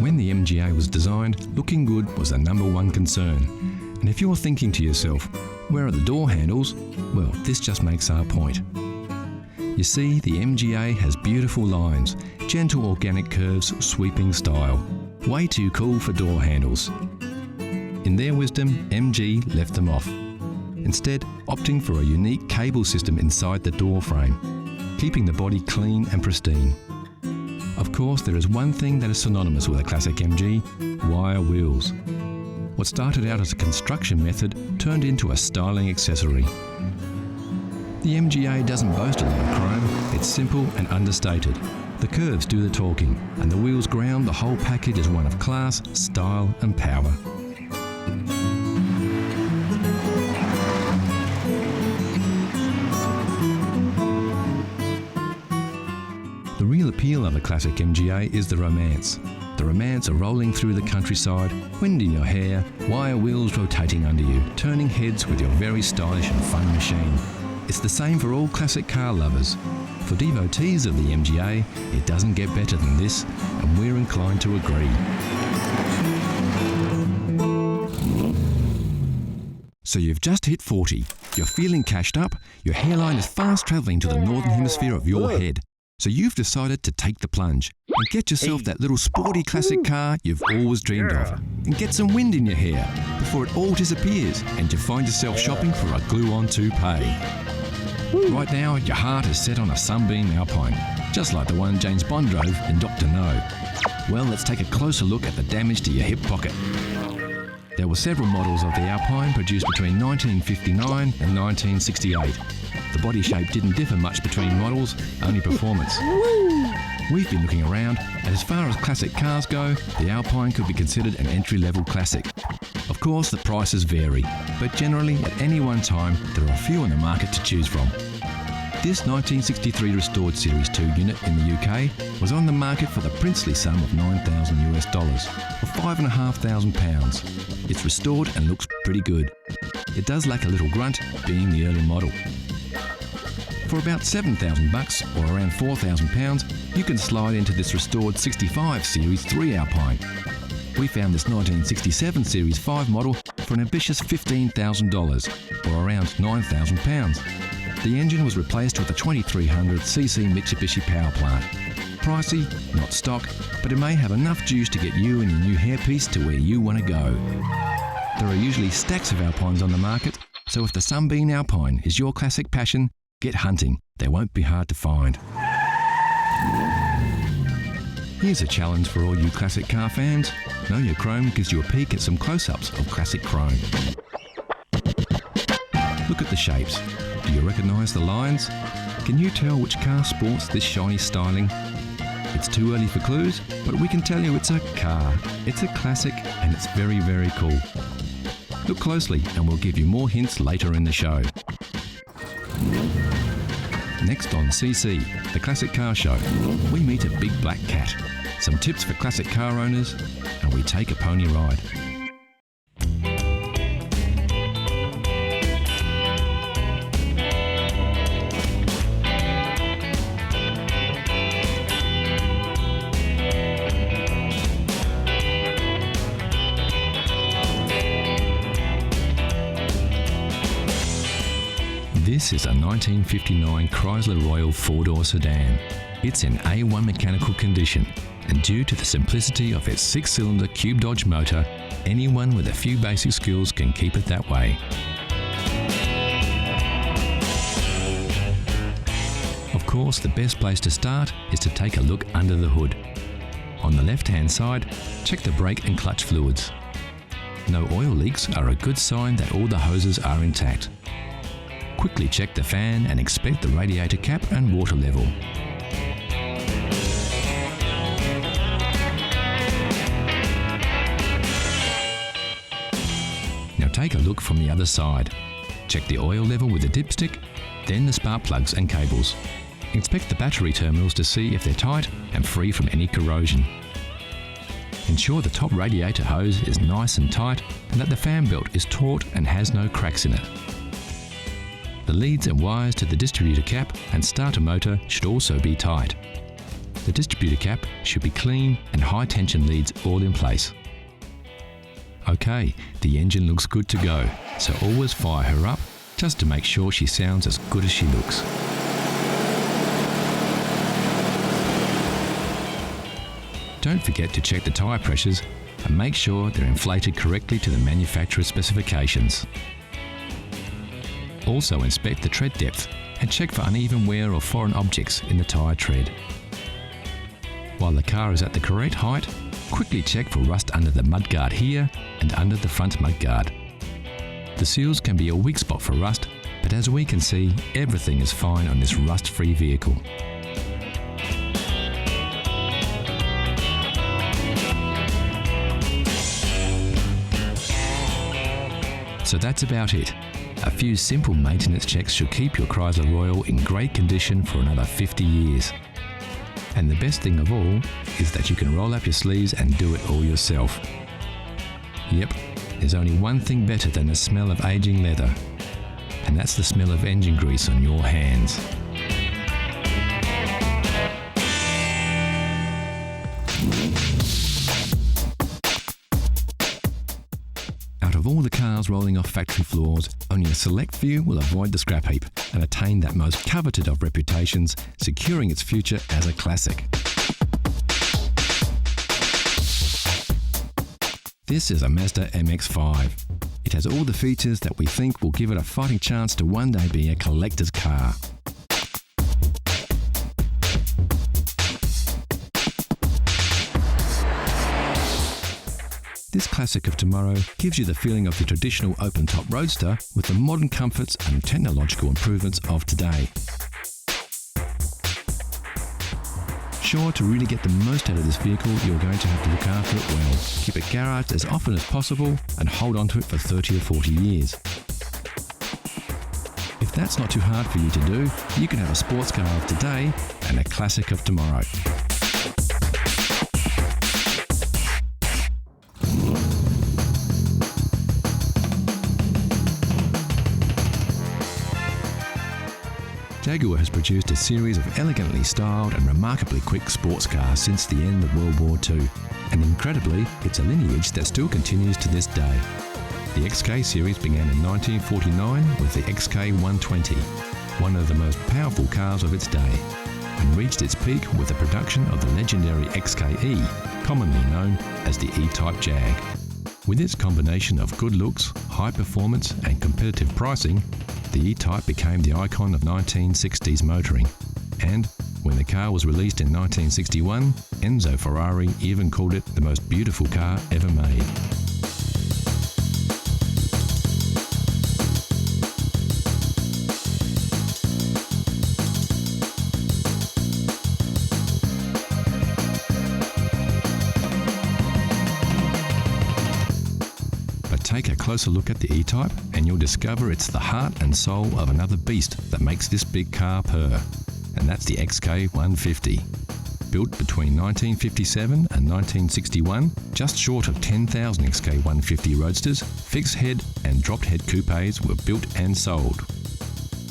When the MGA was designed, looking good was the number one concern. And if you're thinking to yourself, where are the door handles? Well, this just makes our point. You see, the MGA has beautiful lines, gentle organic curves, sweeping style. Way too cool for door handles. In their wisdom, MG left them off, instead opting for a unique cable system inside the door frame, keeping the body clean and pristine. Of course, there is one thing that is synonymous with a classic MG: wire wheels. What started out as a construction method turned into a styling accessory. The MGA doesn't boast a lot of chrome, it's simple and understated. The curves do the talking, and the wheels ground the whole package as one of class, style and power. The real appeal of a classic MGA is the romance. The romance of rolling through the countryside, wind in your hair, wire wheels rotating under you, turning heads with your very stylish and fun machine. It's the same for all classic car lovers. For devotees of the MGA, it doesn't get better than this, and we're inclined to agree. So you've just hit 40, you're feeling cashed up, your hairline is fast travelling to the northern hemisphere of your head. So you've decided to take the plunge and get yourself that little sporty classic car you've always dreamed of, and get some wind in your hair before it all disappears and you find yourself shopping for a glue-on toupee. Right now, your heart is set on a Sunbeam Alpine, just like the one James Bond drove in Dr. No. Well, let's take a closer look at the damage to your hip pocket. There were several models of the Alpine produced between 1959 and 1968. The body shape didn't differ much between models, only performance. We've been looking around, and as far as classic cars go, the Alpine could be considered an entry-level classic. Of course, the prices vary, but generally at any one time there are a few on the market to choose from. This 1963 restored Series 2 unit in the UK was on the market for the princely sum of $9,000 US, or £5,500. It's restored and looks pretty good. It does lack a little grunt, being the early model. For about $7,000 or around £4,000, you can slide into this restored 65 Series 3 Alpine. We found this 1967 Series 5 model for an ambitious $15,000 or around £9,000. The engine was replaced with a 2300cc Mitsubishi power plant. Pricey, not stock, but it may have enough juice to get you and your new hairpiece to where you want to go. There are usually stacks of Alpines on the market, so if the Sunbeam Alpine is your classic passion, get hunting. They won't be hard to find. Here's a challenge for all you classic car fans. Know Your Chrome gives you a peek at some close-ups of classic chrome. Look at the shapes. Do you recognise the lines? Can you tell which car sports this shiny styling? It's too early for clues, but we can tell you it's a car. It's a classic and it's very, very cool. Look closely and we'll give you more hints later in the show. Next on CC, the Classic Car Show, we meet a big black cat, some tips for classic car owners, and we take a pony ride. This is a 1959 Chrysler Royal 4-door sedan. It's in A1 mechanical condition, and due to the simplicity of its 6-cylinder Cube Dodge motor, anyone with a few basic skills can keep it that way. Of course, the best place to start is to take a look under the hood. On the left-hand side, check the brake and clutch fluids. No oil leaks are a good sign that all the hoses are intact. Quickly check the fan and inspect the radiator cap and water level. Now take a look from the other side. Check the oil level with the dipstick, then the spark plugs and cables. Inspect the battery terminals to see if they're tight and free from any corrosion. Ensure the top radiator hose is nice and tight and that the fan belt is taut and has no cracks in it. The leads and wires to the distributor cap and starter motor should also be tight. The distributor cap should be clean and high tension leads all in place. Okay, the engine looks good to go, so always fire her up just to make sure she sounds as good as she looks. Don't forget to check the tyre pressures and make sure they're inflated correctly to the manufacturer's specifications. Also inspect the tread depth and check for uneven wear or foreign objects in the tyre tread. While the car is at the correct height, quickly check for rust under the mudguard here and under the front mudguard. The seals can be a weak spot for rust, but as we can see, everything is fine on this rust-free vehicle. So that's about it. A few simple maintenance checks should keep your Chrysler Royal in great condition for another 50 years. And the best thing of all is that you can roll up your sleeves and do it all yourself. Yep, there's only one thing better than the smell of aging leather, and that's the smell of engine grease on your hands. Out of all the cars rolling off factory floors, only a select few will avoid the scrap heap and attain that most coveted of reputations, securing its future as a classic. This is a Mazda MX-5. It has all the features that we think will give it a fighting chance to one day be a collector's car. This classic of tomorrow gives you the feeling of the traditional open-top roadster with the modern comforts and technological improvements of today. Sure, to really get the most out of this vehicle, you're going to have to look after it well. Keep it garaged as often as possible and hold on to it for 30 or 40 years. If that's not too hard for you to do, you can have a sports car of today and a classic of tomorrow. Jaguar has produced a series of elegantly styled and remarkably quick sports cars since the end of World War II, and incredibly, it's a lineage that still continues to this day. The XK series began in 1949 with the XK120, one of the most powerful cars of its day, and reached its peak with the production of the legendary XKE, commonly known as the E-Type Jag. With its combination of good looks, high performance and competitive pricing, the E-Type became the icon of 1960s motoring. And when the car was released in 1961, Enzo Ferrari even called it the most beautiful car ever made. Take a closer look at the E-Type and you'll discover it's the heart and soul of another beast that makes this big car purr, and that's the XK150. Built between 1957 and 1961, just short of 10,000 XK150 Roadsters, fixed head and dropped head coupes were built and sold.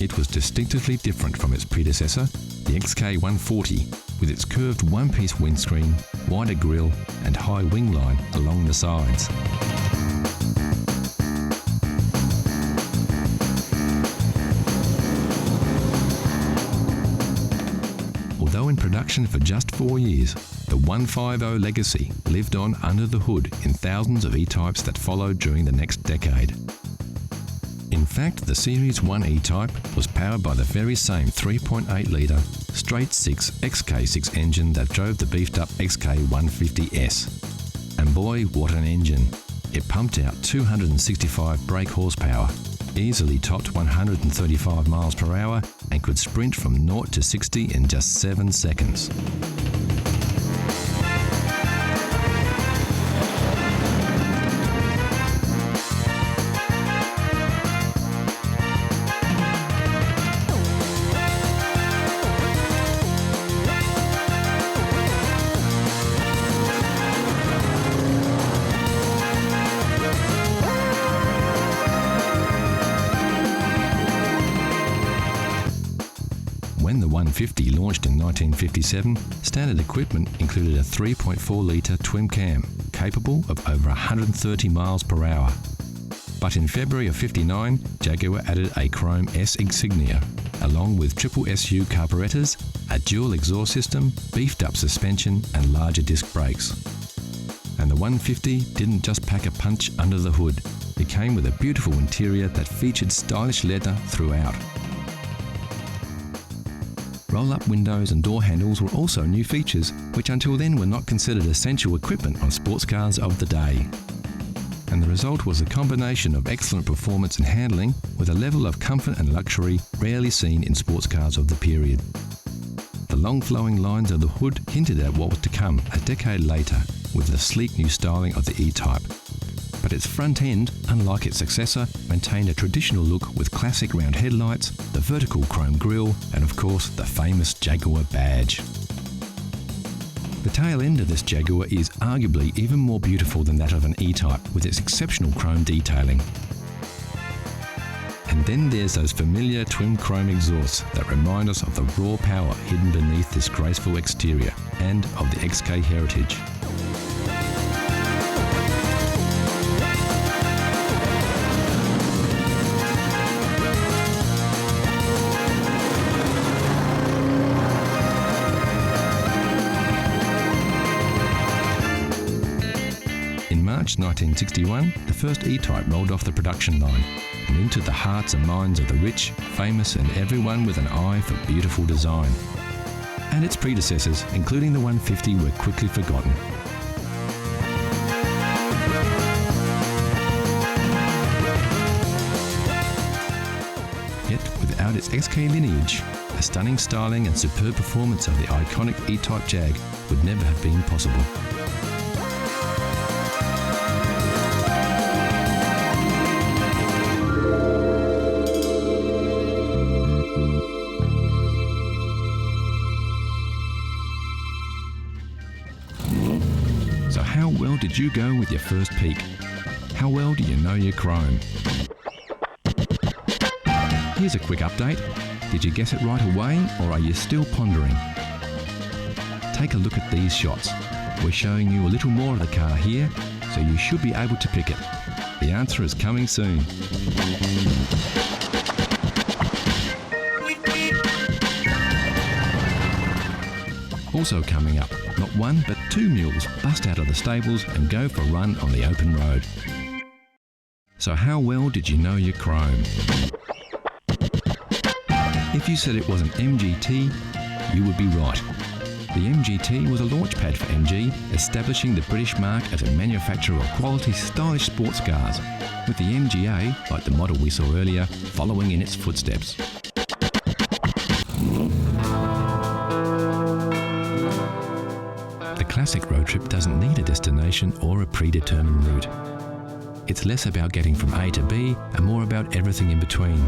It was distinctively different from its predecessor, the XK140, with its curved one-piece windscreen, wider grille and high wing line along the sides. Although in production for just 4 years, the 150 legacy lived on under the hood in thousands of E-Types that followed during the next decade. In fact, the Series 1 E-Type was powered by the very same 3.8-litre straight-six XK6 engine that drove the beefed-up XK150S. And boy, what an engine! It pumped out 265 brake horsepower, easily topped 135 miles per hour, and could sprint from 0 to 60 in just 7 seconds. When the 150 150 launched in 1957, standard equipment included a 3.4-litre twin cam, capable of over 130 miles per hour. But in February of '59, Jaguar added a chrome S insignia, along with triple SU carburetors, a dual exhaust system, beefed up suspension and larger disc brakes. And the 150 didn't just pack a punch under the hood. It came with a beautiful interior that featured stylish leather throughout. Roll-up windows and door handles were also new features, which until then were not considered essential equipment on sports cars of the day. And the result was a combination of excellent performance and handling with a level of comfort and luxury rarely seen in sports cars of the period. The long flowing lines of the hood hinted at what was to come a decade later with the sleek new styling of the E-Type. But its front end, unlike its successor, maintained a traditional look with classic round headlights, the vertical chrome grille, and of course the famous Jaguar badge. The tail end of this Jaguar is arguably even more beautiful than that of an E-Type, with its exceptional chrome detailing. And then there's those familiar twin chrome exhausts that remind us of the raw power hidden beneath this graceful exterior and of the XK heritage. In March 1961, the first E-Type rolled off the production line and into the hearts and minds of the rich, famous and everyone with an eye for beautiful design. And its predecessors, including the 150, were quickly forgotten. Yet, without its XK lineage, the stunning styling and superb performance of the iconic E-Type Jag would never have been possible. So how well did you go with your first peek? How well do you know your chrome? Here's a quick update. Did you guess it right away, or are you still pondering? Take a look at these shots. We're showing you a little more of the car here, so you should be able to pick it. The answer is coming soon. Also coming up, not one but two mules bust out of the stables and go for a run on the open road. So how well did you know your chrome? If you said it was an MGT, you would be right. The MGT was a launchpad for MG, establishing the British mark as a manufacturer of quality, stylish sports cars, with the MGA, like the model we saw earlier, following in its footsteps. The classic road trip doesn't need a destination or a predetermined route. It's less about getting from A to B and more about everything in between.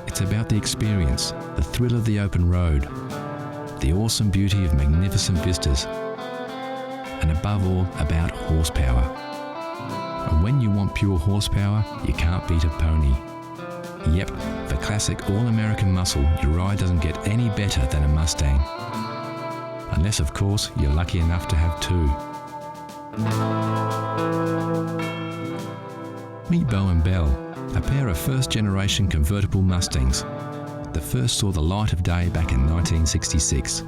It's about the experience, the thrill of the open road, the awesome beauty of magnificent vistas, and above all, about horsepower. And when you want pure horsepower, you can't beat a pony. Yep, for classic all-American muscle, your ride doesn't get any better than a Mustang. Unless, of course, you're lucky enough to have two. Meet Bo and Belle, a pair of first-generation convertible Mustangs. The first saw the light of day back in 1966.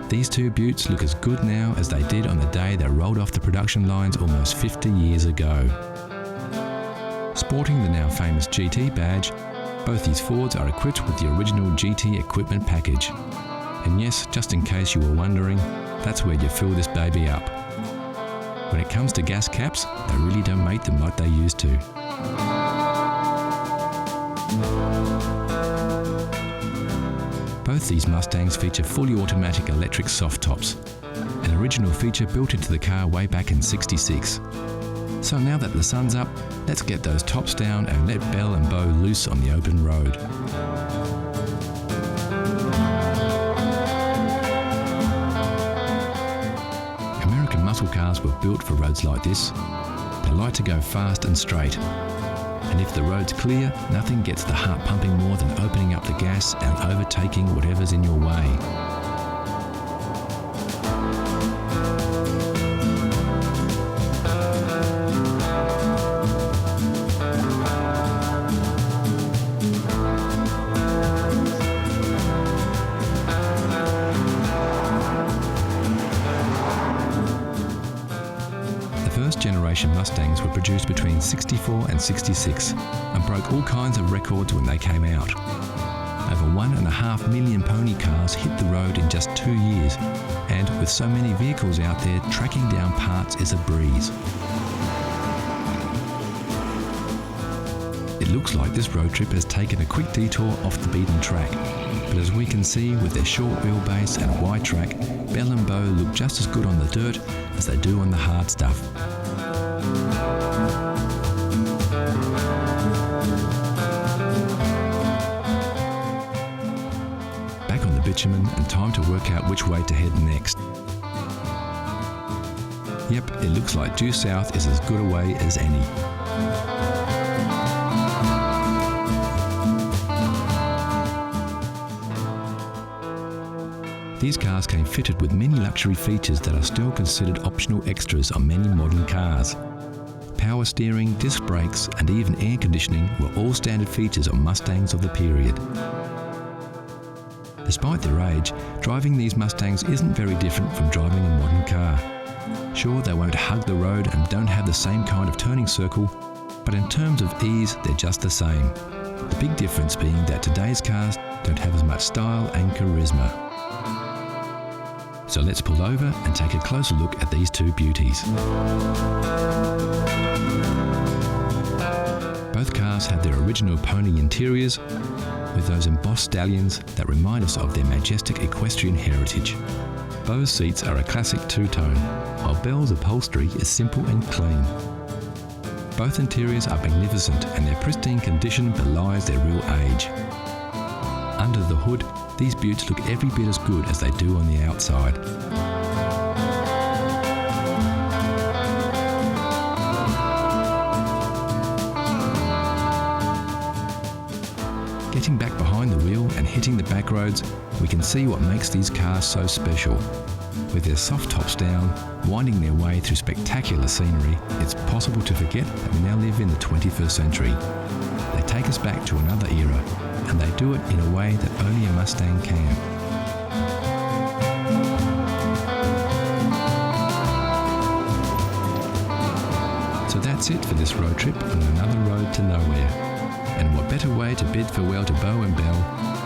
These two beauts look as good now as they did on the day they rolled off the production lines almost 50 years ago. Sporting the now famous GT badge, both these Fords are equipped with the original GT equipment package. And yes, just in case you were wondering, that's where you fill this baby up. When it comes to gas caps, they really don't make them like they used to. Both these Mustangs feature fully automatic electric soft tops, an original feature built into the car way back in '66. So now that the sun's up, let's get those tops down and let Belle and Bo loose on the open road. American muscle cars were built for roads like this. They like to go fast and straight. And if the road's clear, nothing gets the heart pumping more than opening up the gas and overtaking whatever's in your way. Generation Mustangs were produced between 64 and 66 and broke all kinds of records when they came out. Over 1.5 million pony cars hit the road in just 2 years, and with so many vehicles out there, tracking down parts is a breeze. It looks like this road trip has taken a quick detour off the beaten track, but as we can see with their short wheelbase and wide track, Bell and Bow look just as good on the dirt as they do on the hard stuff. Back on the bitumen and time to work out which way to head next. Yep, it looks like due south is as good a way as any. These cars came fitted with many luxury features that are still considered optional extras on many modern cars. Power steering, disc brakes, and even air conditioning were all standard features on Mustangs of the period. Despite their age, driving these Mustangs isn't very different from driving a modern car. Sure, they won't hug the road and don't have the same kind of turning circle, but in terms of ease, they're just the same. The big difference being that today's cars don't have as much style and charisma. So let's pull over and take a closer look at these two beauties. Both cars have their original pony interiors with those embossed stallions that remind us of their majestic equestrian heritage. Bow's seats are a classic two-tone, while Bell's upholstery is simple and clean. Both interiors are magnificent and their pristine condition belies their real age. Under the hood, these beauts look every bit as good as they do on the outside. Getting back behind the wheel and hitting the back roads, we can see what makes these cars so special. With their soft tops down, winding their way through spectacular scenery, it's possible to forget that we now live in the 21st century. They take us back to another era, and they do it in a way that only a Mustang can. So that's it for this road trip on another road to nowhere. And what better way to bid farewell to Bow and Bell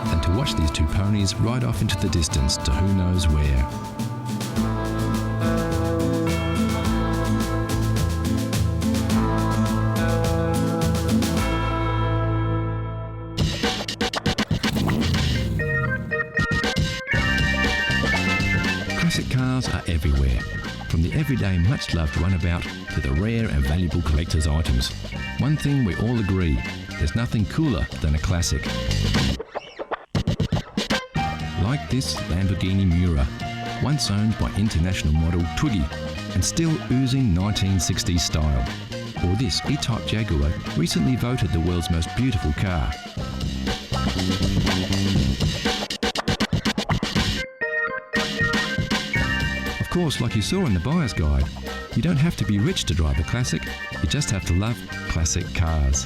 than to watch these two ponies ride off into the distance to who knows where. Classic cars are everywhere, from the everyday much-loved runabout to the rare and valuable collector's items. One thing we all agree, there's nothing cooler than a classic. Like this Lamborghini Miura, once owned by international model Twiggy, and still oozing 1960s style. Or this E-Type Jaguar, recently voted the world's most beautiful car. Of course, like you saw in the buyer's guide, you don't have to be rich to drive a classic, you just have to love classic cars.